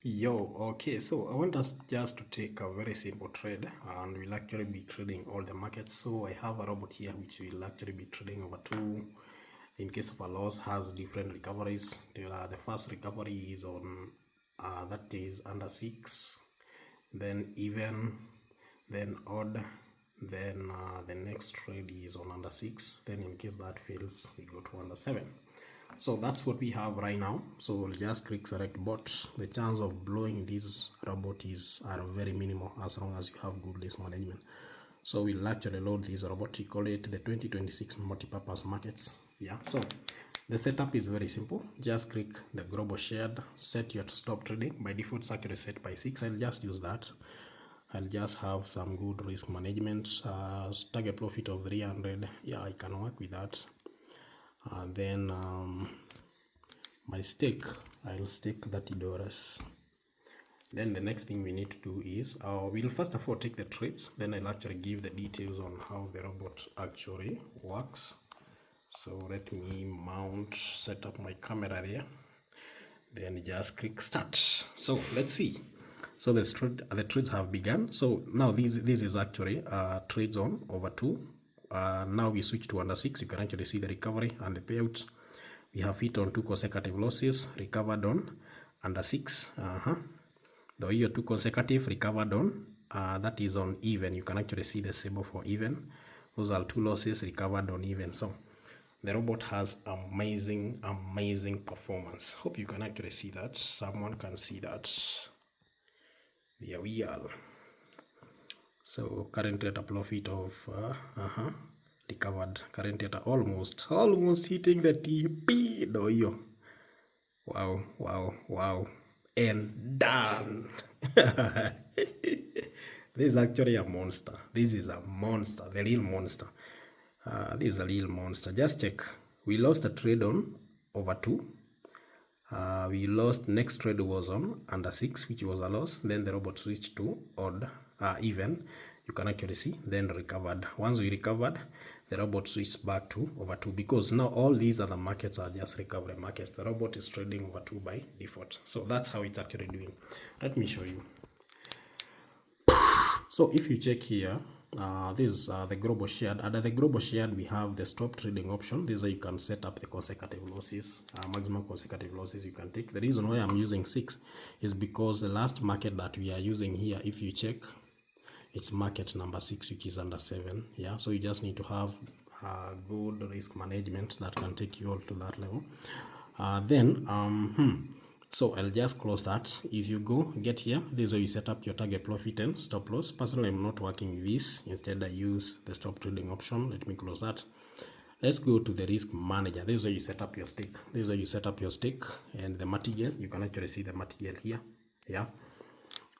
Yo, okay, so I want us just to take a very simple trade and we'll actually be trading all the markets. So I have a robot here which will actually be trading over two. In case of a loss, has different recoveries. The first recovery is on that is under 6, then even, then odd, then the next trade is on under 6, then in case that fails we go to under 7. So that's what we have right now. So we'll just click select bot. The chance of blowing this robot are very minimal as long as you have good risk management. So we'll actually load this robot. We call it the 2026 multi-purpose markets. Yeah, so the setup is very simple. Just click the global shared, set your stop trading. By default it's actually set by 6. I'll just use that. I'll just have some good risk management. Target profit of 300. Yeah, I can work with that. Then my stake, I'll stake $30. Then the next thing we need to do is we'll first of all take the trades, then I'll actually give the details on how the robot actually works. So let me set up my camera there, then just click start. So let's see. So the trades have begun. So now this is actually trade zone over 2. Now we switch to under 6. You can actually see the recovery and the payouts. We have hit on 2 consecutive losses, recovered on under 6. Though here 2 consecutive, recovered on that is on even. You can actually see the symbol for even. Those are 2 losses, recovered on even. So the robot has amazing performance. Hope you can actually see that. Someone can see that. There we are. So currently at a profit of recovered, currently at almost hitting the TP. Wow, and done. This is actually a monster. This is a monster, the real monster. This is a real monster. Just check. We lost a trade on over 2. We lost, next trade was on under 6, which was a loss. Then the robot switched to odd, even. You can actually see, then recovered. Once we recovered, the robot switched back to over 2, because now all these other markets are just recovery markets. The robot is trading over 2 by default. So that's how it's actually doing. Let me show you. So if you check here, this is the global shared. Under the global shared, we have the stop trading option. This is how you can set up the consecutive losses, maximum consecutive losses you can take. The reason why I'm using 6 is because the last market that we are using here, if you check, it's market number 6, which is under 7. Yeah, so you just need to have good risk management that can take you all to that level. So I'll just close that. If you go get here, this is how you set up your target profit and stop loss. Personally, I'm not working with this. Instead, I use the stop trading option. Let me close that. Let's go to the risk manager. This is how you set up your stake. This is how you set up your stake and the material. You can actually see the material here. Yeah.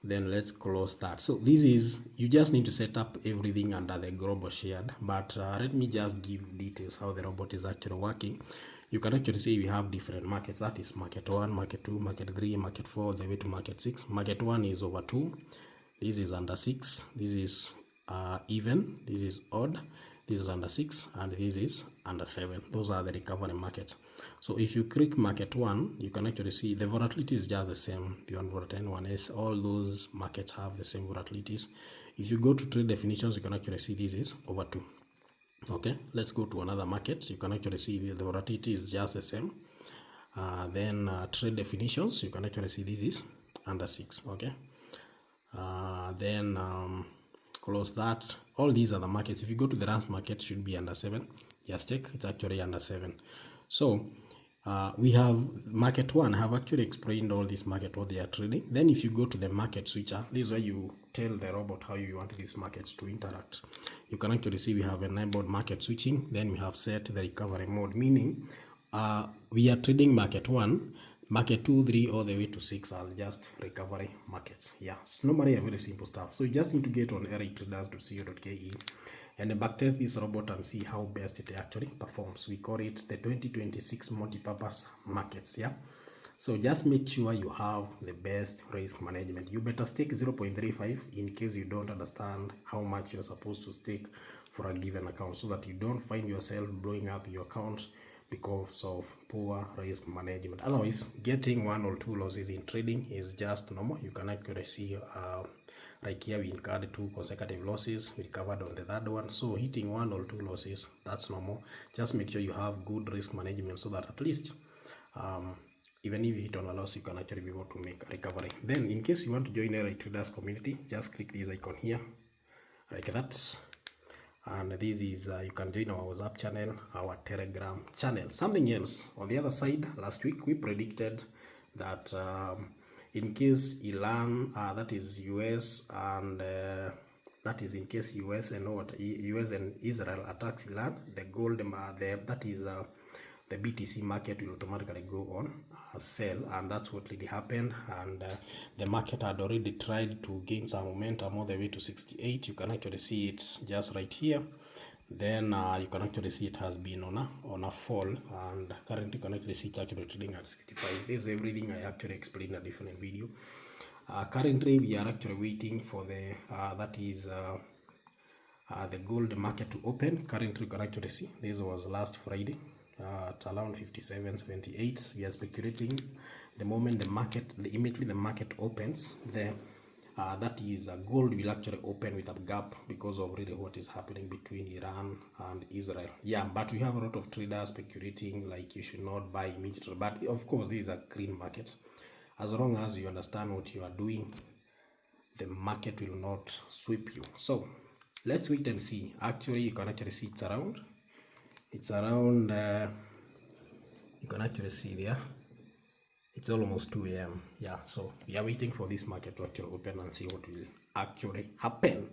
Then let's close that. So this is, you just need to set up everything under the global shared, but let me just give details how the robot is actually working. You can actually see we have different markets. That is market 1, market 2, market 3, market 4, the way to market 6. Market 1 is over 2. This is under 6. This is even. This is odd. This is under 6, and this is under 7. Those are the recovery markets. So if you click market 1, you can actually see the volatility is just the same. Beyond volatile one is, all those markets have the same volatilities. If you go to trade definitions, you can actually see this is over 2. Okay, let's go to another market. You can actually see the volatility is just the same. Then trade definitions, you can actually see this is under 6. Okay, then close that. All these are the markets. If you go to the last market, should be under 7. Just check, it's actually under 7. So we have market 1. I have actually explained all this market, what they are trading. Then if you go to the market switcher, this is where you tell the robot how you want these markets to interact. You can actually see we have enabled market switching. Then we have set the recovery mode, meaning we are trading market 1, market 2, 3, all the way to 6 are just recovery markets. Yeah, it's normally a very simple stuff. So you just need to get on ritraders.co.ke and backtest this robot and see how best it actually performs. We call it the 2026 multi-purpose markets. Yeah, so just make sure you have the best risk management. You better stake 0.35 in case you don't understand how much you're supposed to stake for a given account, so that you don't find yourself blowing up your account because of poor risk management. Otherwise, getting 1 or 2 losses in trading is just normal. You can actually see like here we incurred 2 consecutive losses, we recovered on the third one. So hitting 1 or 2 losses, that's normal. Just make sure you have good risk management so that at least even if you hit on a loss, you can actually be able to make a recovery. Then in case you want to join a traders community, just click this icon here like that, and this is you can join our WhatsApp channel, our Telegram channel. Something else on the other side, last week we predicted that in case Iran, that is US, and that is in case US and US and Israel attacks Iran, the gold, that is the BTC market will automatically go on sell, and that's what really happened. And the market had already tried to gain some momentum all the way to 68. You can actually see it just right here. Then you can actually see it has been on a fall, and currently you can actually see it actually trading at 65. This is everything I actually explained in a different video. Currently we are actually waiting for the that is the gold market to open. Currently you can actually see this was last Friday at around 57.78. We are speculating the moment the market, immediately the market opens, the that is gold will actually open with a gap because of really what is happening between Iran and Israel. Yeah, but we have a lot of traders speculating like you should not buy immediately. But of course, this is a green market. As long as you understand what you are doing, the market will not sweep you. So let's wait and see. Actually, you can actually see it's around. It's around. You can actually see there. It's almost 2 a.m. Yeah, so we are waiting for this market to actually open and see what will actually happen,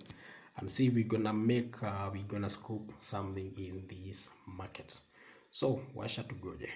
and see if we're gonna make we're gonna scoop something in this market. So washa tugoje.